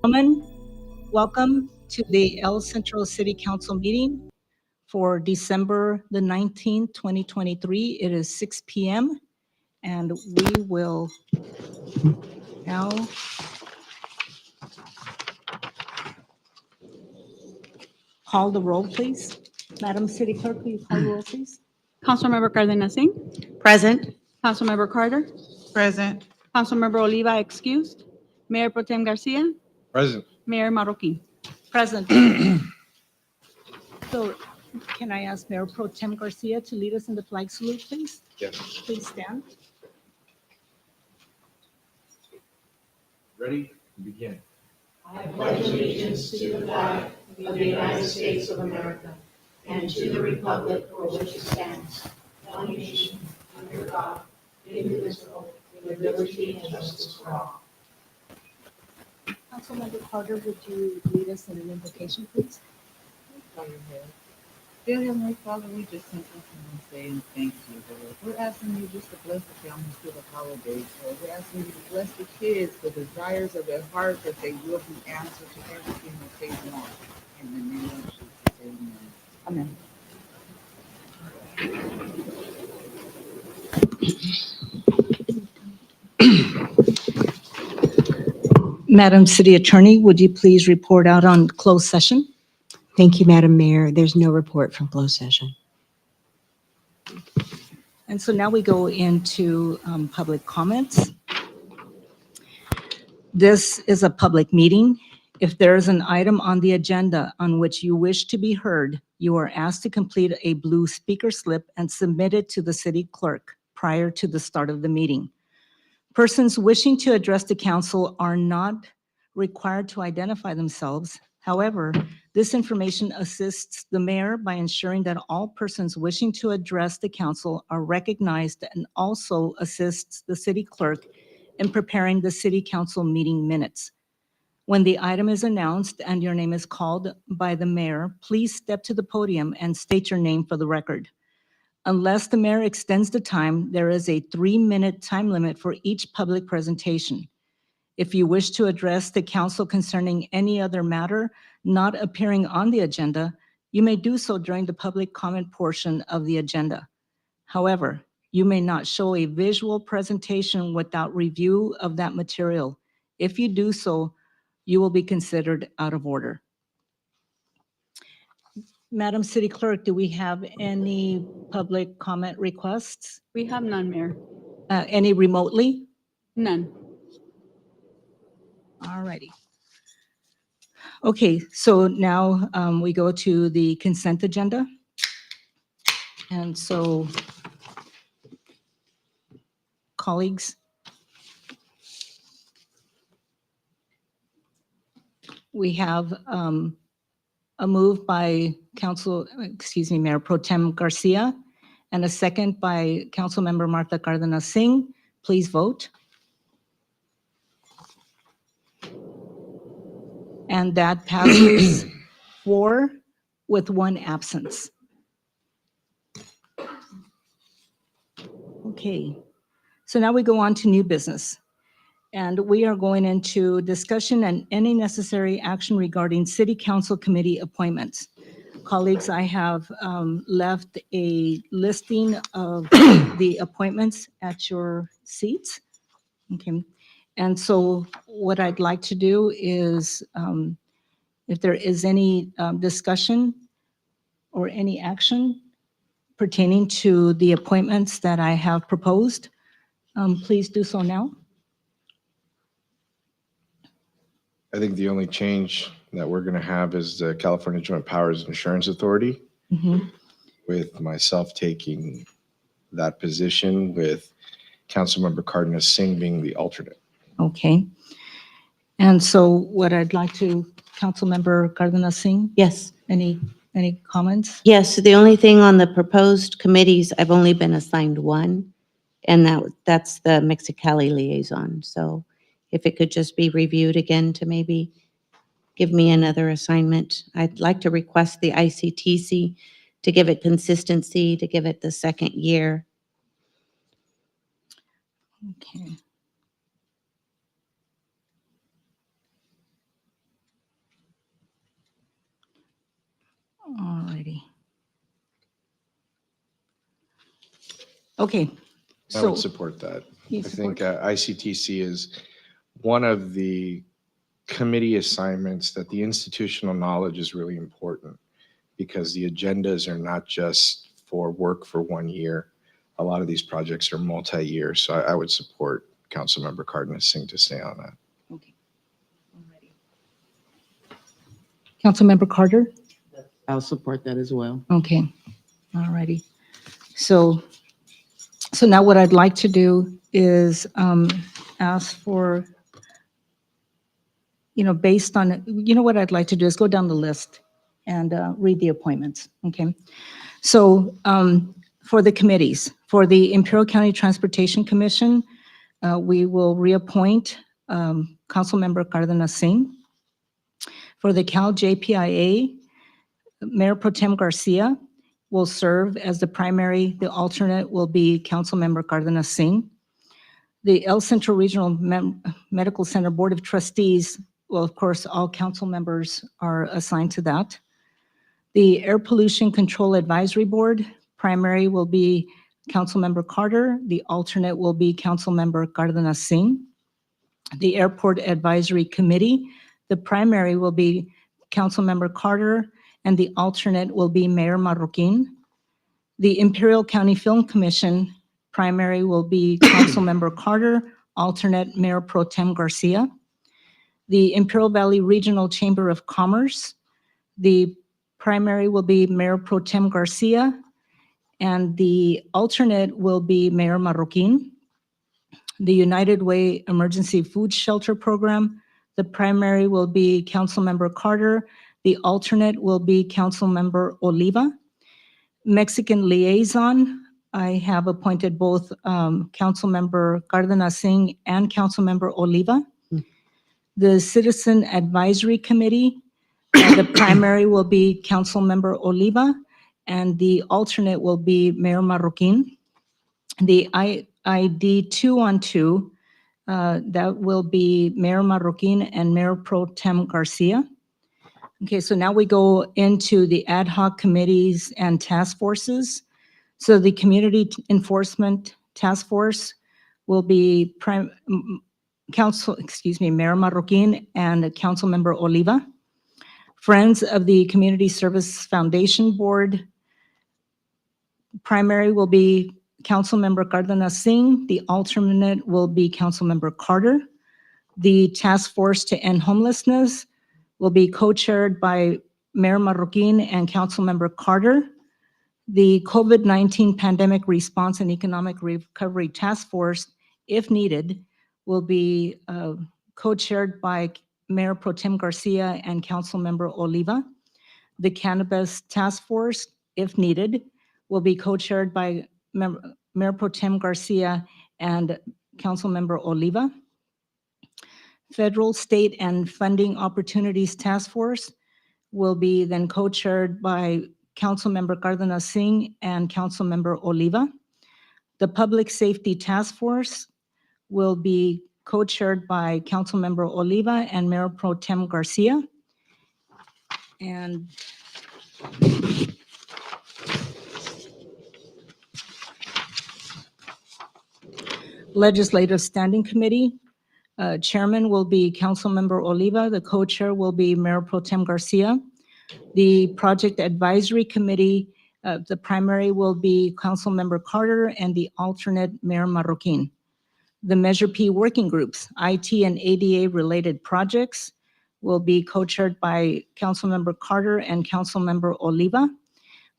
gentlemen, welcome to the El Centro City Council meeting for December the 19th, 2023. It is 6 p.m. and we will now call the roll, please. Madam City Clerk, will you call the roll, please? Councilmember Cardenas Singh. Present. Councilmember Carter. Present. Councilmember Oliva excused. Mayor Pro Tem Garcia. Present. Mayor Marroquin. Present. So can I ask Mayor Pro Tem Garcia to lead us in the flag salute, please? Yes. Please stand. Ready? Begin. I pledge allegiance to the flag of the United States of America and to the republic for which it stands, one nation, under God, indivisible, with liberty and justice for all. Councilmember Carter, would you lead us in an invocation, please? Bow your head. Dear Heavenly Father, we just simply come and say thank you, Lord. We're asking you just to bless the families through the holidays, Lord. We're asking you to bless the kids, the desires of their heart, that they will be answered to everything that they want. In the name of Jesus, amen. Amen. Madam City Attorney, would you please report out on closed session? Thank you, Madam Mayor. There's no report from closed session. And so now we go into public comments. This is a public meeting. If there is an item on the agenda on which you wish to be heard, you are asked to complete a blue speaker slip and submit it to the city clerk prior to the start of the meeting. Persons wishing to address the council are not required to identify themselves. However, this information assists the mayor by ensuring that all persons wishing to address the council are recognized and also assists the city clerk in preparing the city council meeting minutes. When the item is announced and your name is called by the mayor, please step to the podium and state your name for the record. Unless the mayor extends the time, there is a 3-minute time limit for each public presentation. If you wish to address the council concerning any other matter not appearing on the agenda, you may do so during the public comment portion of the agenda. However, you may not show a visual presentation without review of that material. If you do so, you will be considered out of order. Madam City Clerk, do we have any public comment requests? We have none, Mayor. Any remotely? None. All righty. Okay, so now we go to the consent agenda. And so, colleagues, we have a move by Mayor Pro Tem Garcia, and a second by Councilmember Martha Cardenas Singh. Please vote. And that passes 4 with 1 absence. Okay, so now we go on to new business. And we are going into discussion and any necessary action regarding city council committee appointments. Colleagues, I have left a listing of the appointments at your seats. Okay, and so what I'd like to do is, if there is any discussion or any action pertaining to the appointments that I have proposed, please do so now. I think the only change that we're going to have is the California Joint Powers Insurance Authority, Mhm. with myself taking that position, with Councilmember Cardenas Singh being the alternate. Okay. And so what I'd like to, Councilmember Cardenas Singh, Yes. any comments? Yes, the only thing on the proposed committees, I've only been assigned one, and that's the Mexicali liaison. So if it could just be reviewed again to maybe give me another assignment. I'd like to request the ICTC to give it consistency, to give it the second year. Okay. Okay. I So would support that. you I think support- ICTC is one of the committee assignments that the institutional knowledge is really important because the agendas are not just for work for 1 year. A lot of these projects are multi-year, so I would support Councilmember Cardenas Singh to stay on that. Okay. Alrighty. Councilmember Carter? I'll support that as well. Okay, all righty. So now what I'd like to do is ask for, based on, what I'd like to do is go down the list and read the appointments, okay? So for the committees, for the Imperial County Transportation Commission, we will reappoint Councilmember Cardenas Singh. For the Cal JPIA, Mayor Pro Tem Garcia will serve as the primary. The alternate will be Councilmember Cardenas Singh. The El Centro Regional Medical Center Board of Trustees, well, of course, all council members are assigned to that. The Air Pollution Control Advisory Board, primary will be Councilmember Carter. The alternate will be Councilmember Cardenas Singh. The Airport Advisory Committee, the primary will be Councilmember Carter, and the alternate will be Mayor Marroquin. The Imperial County Film Commission, primary will be Councilmember Carter, alternate Mayor Pro Tem Garcia. The Imperial Valley Regional Chamber of Commerce, the primary will be Mayor Pro Tem Garcia, and the alternate will be Mayor Marroquin. The United Way Emergency Food Shelter Program, the primary will be Councilmember Carter, the alternate will be Councilmember Oliva. Mexican Liaison, I have appointed both Councilmember Cardenas Singh and Councilmember Oliva. The Citizen Advisory Committee, the primary will be Councilmember Oliva, and the alternate will be Mayor Marroquin. The ID 2-on-2, that will be Mayor Marroquin and Mayor Pro Tem Garcia. Okay, so now we go into the ad hoc committees and task forces. So the Community Enforcement Task Force will be Mayor Marroquin and Councilmember Oliva. Friends of the Community Service Foundation Board, primary will be Councilmember Cardenas Singh. The alternate will be Councilmember Carter. The Task Force to End Homelessness will be co-chaired by Mayor Marroquin and Councilmember Carter. The COVID-19 Pandemic Response and Economic Recovery Task Force, if needed, will be co-chaired by Mayor Pro Tem Garcia and Councilmember Oliva. The Cannabis Task Force, if needed, will be co-chaired by Mayor Pro Tem Garcia and Councilmember Oliva. Federal, State, and Funding Opportunities Task Force will be then co-chaired by Councilmember Cardenas Singh and Councilmember Oliva. The Public Safety Task Force will be co-chaired by Councilmember Oliva and Mayor Pro Tem Garcia. And Legislative Standing Committee, chairman will be Councilmember Oliva. The co-chair will be Mayor Pro Tem Garcia. The Project Advisory Committee, the primary will be Councilmember Carter and the alternate Mayor Marroquin. The Measure P working groups, IT and ADA related projects, will be co-chaired by Councilmember Carter and Councilmember Oliva.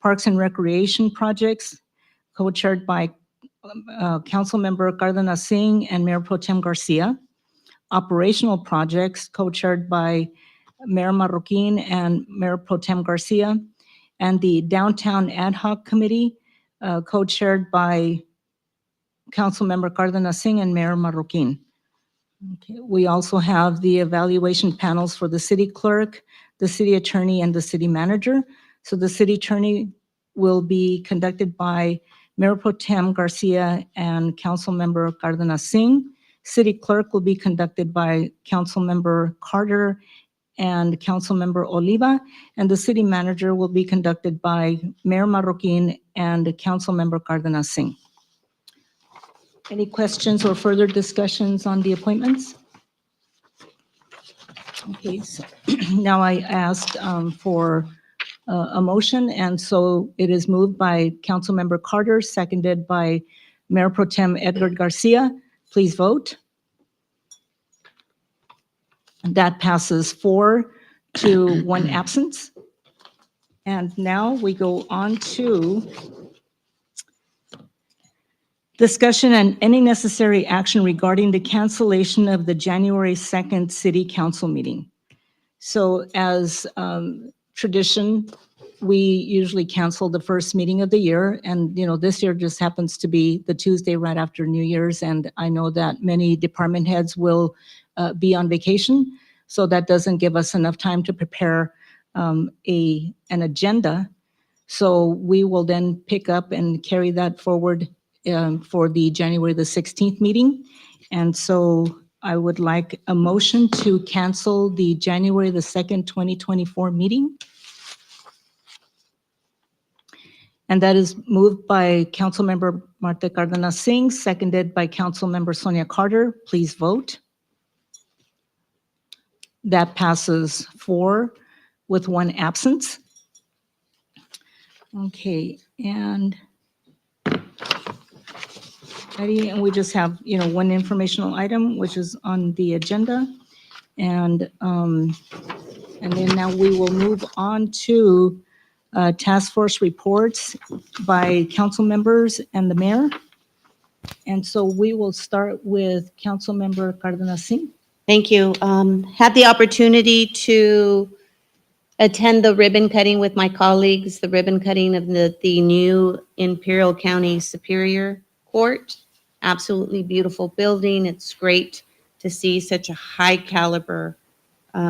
Parks and Recreation projects, co-chaired by Councilmember Cardenas Singh and Mayor Pro Tem Garcia. Operational projects, co-chaired by Mayor Marroquin and Mayor Pro Tem Garcia. And the Downtown Ad Hoc Committee, co-chaired by Councilmember Cardenas Singh and Mayor Marroquin. Okay. We also have the evaluation panels for the city clerk, the city attorney, and the city manager. So the city attorney will be conducted by Mayor Pro Tem Garcia and Councilmember Cardenas Singh. City clerk will be conducted by Councilmember Carter and Councilmember Oliva, and the city manager will be conducted by Mayor Marroquin and Councilmember Cardenas Singh. Any questions or further discussions on the appointments? Okay, so now I asked for a motion, and so it is moved by Councilmember Carter, seconded by Mayor Pro Tem Edgar Garcia. Please vote. That passes 4 to 1 absence. And now we go on to discussion and any necessary action regarding the cancellation of the January 2nd City Council meeting. So as tradition, we usually cancel the first meeting of the year. And, this year just happens to be the Tuesday right after New Year's. And I know that many department heads will be on vacation. So that doesn't give us enough time to prepare an agenda. So we will then pick up and carry that forward for the January the 16th meeting. And so I would like a motion to cancel the January the 2nd, 2024 meeting. And that is moved by Councilmember Marta Cardenas Singh, seconded by Councilmember Sonia Carter. Please vote. That passes 4 with 1 absence. Okay, and we just have, one informational item, which is on the agenda. And then now we will move on to task force reports by council members and the mayor. And so we will start with Councilmember Cardenas Singh. Thank you. Had the opportunity to attend the ribbon cutting with my colleagues, the ribbon cutting of the new Imperial County Superior Court. Absolutely beautiful building. It's great to see such a high caliber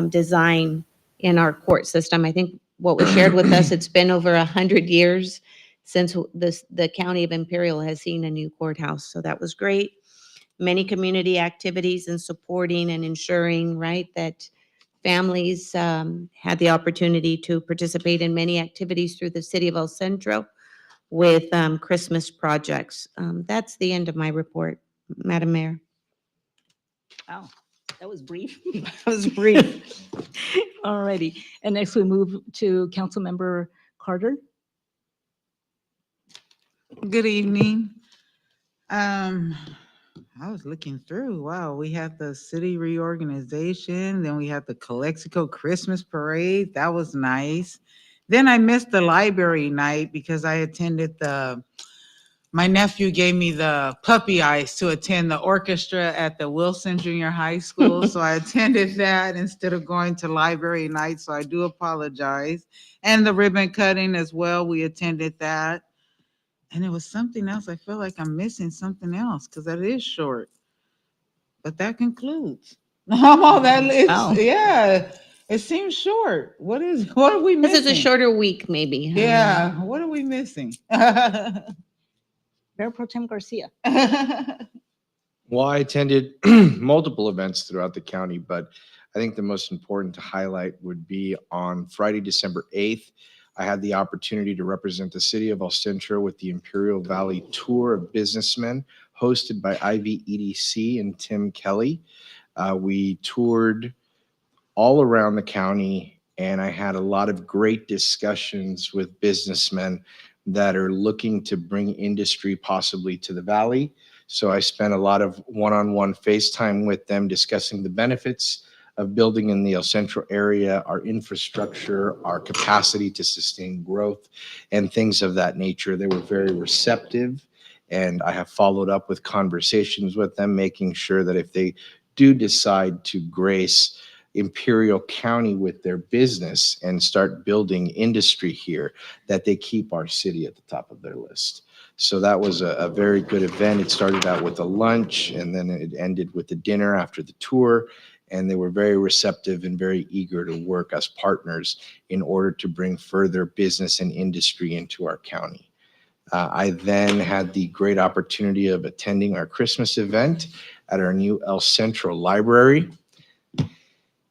design in our court system. I think what was shared with us, it's been over 100 years since the county of Imperial has seen a new courthouse. So that was great. Many community activities and supporting and ensuring, right, that families had the opportunity to participate in many activities through the city of El Centro with Christmas projects. That's the end of my report, Madam Mayor. Wow, that was brief. That was brief. All righty. And next we move to Councilmember Carter. Good evening. I was looking through. Wow, we had the city reorganization, then we had the Calexico Christmas parade. That was nice. Then I missed the library night because I attended my nephew gave me the puppy eyes to attend the orchestra at the Wilson Junior High School. So I attended that instead of going to library night. So I do apologize. And the ribbon cutting as well. We attended that. And it was something else. I feel like I'm missing something else because that is short. But that concludes. Oh, that is, Wow. yeah. It seems short. What are we missing? This is a shorter week, maybe. huh? Yeah. What are we missing? Mayor Pro Tem Garcia. Well, I attended multiple events throughout the county, but I think the most important to highlight would be on Friday, December 8th. I had the opportunity to represent the city of El Centro with the Imperial Valley Tour of Businessmen, hosted by IVEDC and Tim Kelly. We toured all around the county, and I had a lot of great discussions with businessmen that are looking to bring industry possibly to the valley. So I spent a lot of one-on-one FaceTime with them discussing the benefits of building in the El Centro area, our infrastructure, our capacity to sustain growth, and things of that nature. They were very receptive, and I have followed up with conversations with them, making sure that if they do decide to grace Imperial County with their business and start building industry here, that they keep our city at the top of their list. So that was a very good event. It started out with a lunch, and then it ended with a dinner after the tour. And they were very receptive and very eager to work as partners in order to bring further business and industry into our county. I then had the great opportunity of attending our Christmas event at our new El Centro Library.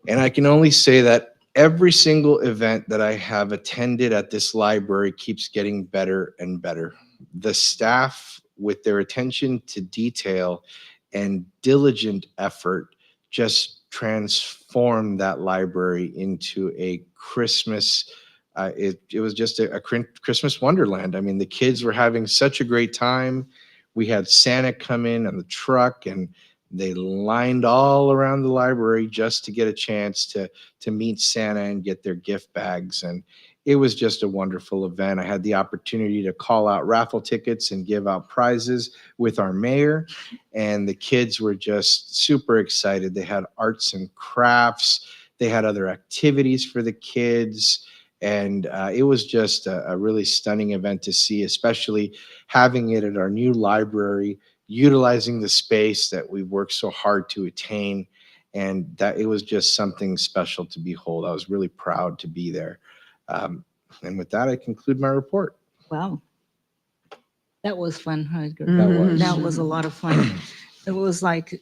And I can only say that every single event that I have attended at this library keeps getting better and better. The staff with their attention to detail and diligent effort, just transformed that library into a Christmas. It was just a Christmas wonderland. I mean, the kids were having such a great time. We had Santa come in on the truck, and they lined all around the library just to get a chance to meet Santa and get their gift bags. And it was just a wonderful event. I had the opportunity to call out raffle tickets and give out prizes with our mayor, and the kids were just super excited. They had arts and crafts. They had other activities for the kids. And it was just a really stunning event to see, especially having it at our new library, utilizing the space that we've worked so hard to attain. And that it was just something special to behold. I was really proud to be there. And with that, I conclude my report. Wow. That was fun, huh, Edgar? Mhm. That was a lot of fun. It was like,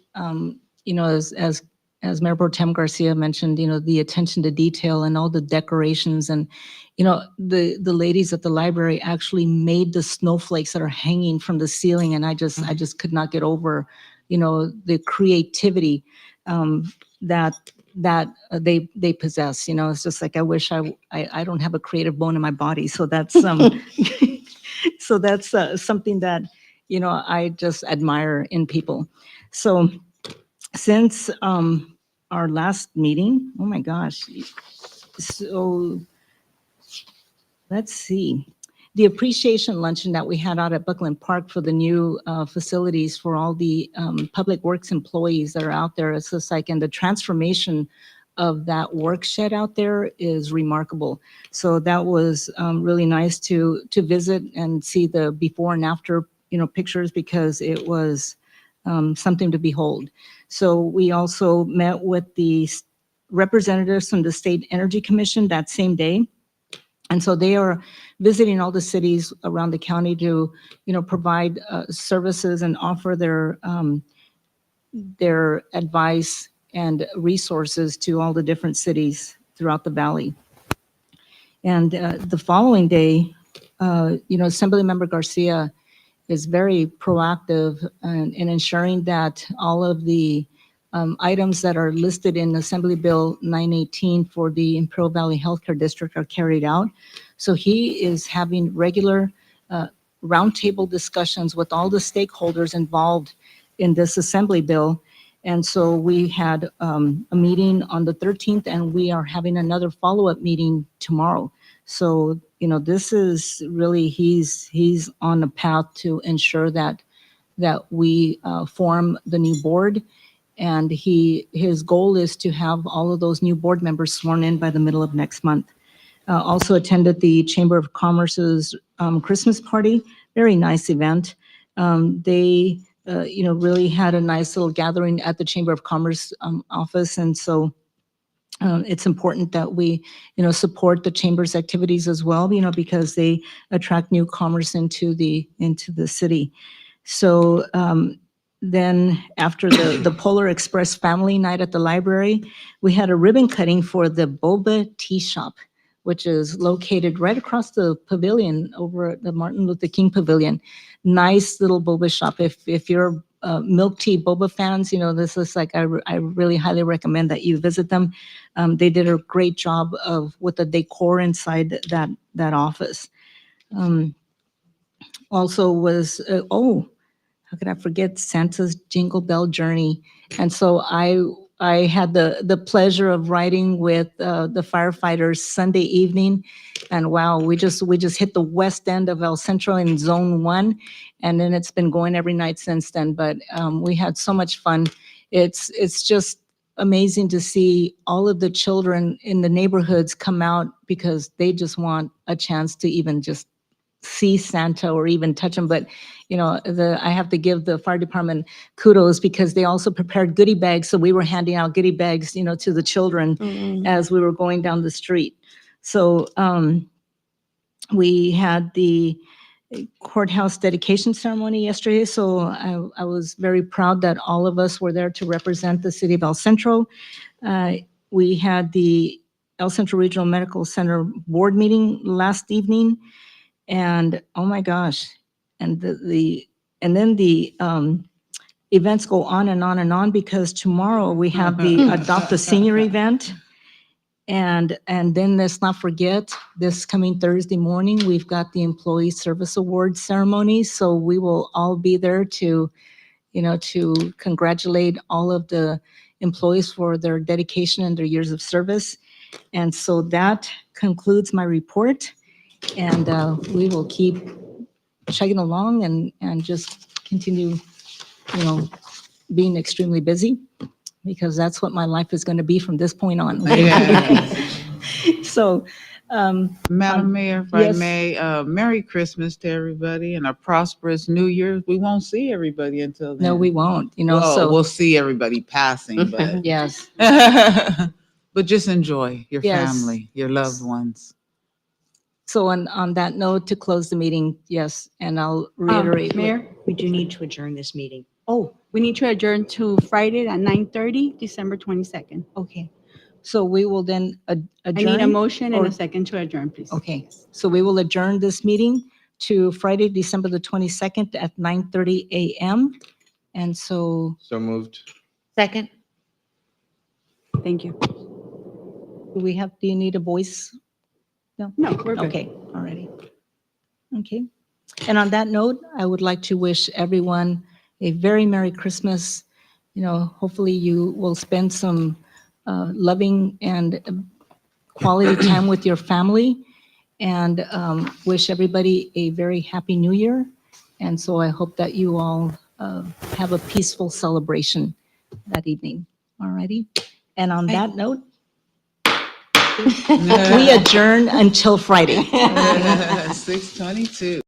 as Mayor Pro Tem Garcia mentioned, the attention to detail and all the decorations, and, the ladies at the library actually made the snowflakes that are hanging from the ceiling. And I just could not get over, the creativity that they possess. It's just like, I wish I don't have a creative bone in my body. So that's so that's something that I just admire in people. So since our last meeting, oh my gosh, so let's see. The appreciation luncheon that we had out at Buckland Park for the new facilities for all the public works employees that are out there. It's just like, and the transformation of that work shed out there is remarkable. So that was really nice to visit and see the before and after, pictures, because it was something to behold. So we also met with the representatives from the State Energy Commission that same day. And so they are visiting all the cities around the county to, provide services and offer their advice and resources to all the different cities throughout the valley. And the following day, Assemblymember Garcia is very proactive in ensuring that all of the items that are listed in Assembly Bill 918 for the Imperial Valley Healthcare District are carried out. So he is having regular roundtable discussions with all the stakeholders involved in this Assembly Bill. And so we had a meeting on the 13th, and we are having another follow-up meeting tomorrow. So, this is really, he's on the path to ensure that we form the new board. And his goal is to have all of those new board members sworn in by the middle of next month. Also attended the Chamber of Commerce's Christmas party, very nice event. They really had a nice little gathering at the Chamber of Commerce office. And so it's important that we, support the chamber's activities as well, because they attract new commerce into the city. So then after the Polar Express family night at the library, we had a ribbon cutting for the Boba Tea Shop, which is located right across the pavilion over at the Martin Luther King Pavilion. Nice little boba shop. If you're milk tea boba fans, this is like, I really highly recommend that you visit them. They did a great job with the decor inside that office. Also was, how could I forget Santa's Jingle Bell Journey? And so I had the pleasure of riding with the firefighters Sunday evening, and wow, we just hit the west end of El Centro in Zone 1, and then it's been going every night since then. But we had so much fun. It's just amazing to see all of the children in the neighborhoods come out because they just want a chance to even just see Santa or even touch him. But I have to give the fire department kudos because they also prepared goodie bags. So we were handing out goodie bags, to the children as we were going down the street. So we had the courthouse dedication ceremony yesterday. So I was very proud that all of us were there to represent the city of El Centro. We had the El Centro Regional Medical Center board meeting last evening. And oh my gosh, and the And then the events go on and on and on, because tomorrow we have the Adopt a Senior event. And then let's not forget, this coming Thursday morning, we've got the Employee Service Awards ceremony. So we will all be there to, to congratulate all of the employees for their dedication and their years of service. And so that concludes my report. And we will keep chugging along and just continue, being extremely busy, because that's what my life is going to be from this point on. So, Madam Mayor, if I yes. may, Merry Christmas to everybody and a prosperous New Year. We won't see everybody until then. no, we won't, Well, so. we'll see everybody passing, but Yes. but just enjoy your Yes. family, your loved ones. So on that note, to close the meeting, yes, and I'll reiterate. what- Mayor, We do need to adjourn this meeting. Oh, we need to adjourn to Friday at 9:30, December 22nd. okay. So we will then I need a adjourn. motion and or- a second to adjourn, please. Okay, so we will adjourn this meeting to Friday, December the 22nd at 9:30 a.m. And so So moved. Second? Thank you. do you need a voice? No, we're good. Okay, alrighty. Okay. And on that note, I would like to wish everyone a very Merry Christmas. Hopefully you will spend some loving and quality time with your family, and wish everybody a very Happy New Year. And so I hope that you all have a peaceful celebration that evening. Alrighty. And on that note, we adjourn until Friday. 6:22.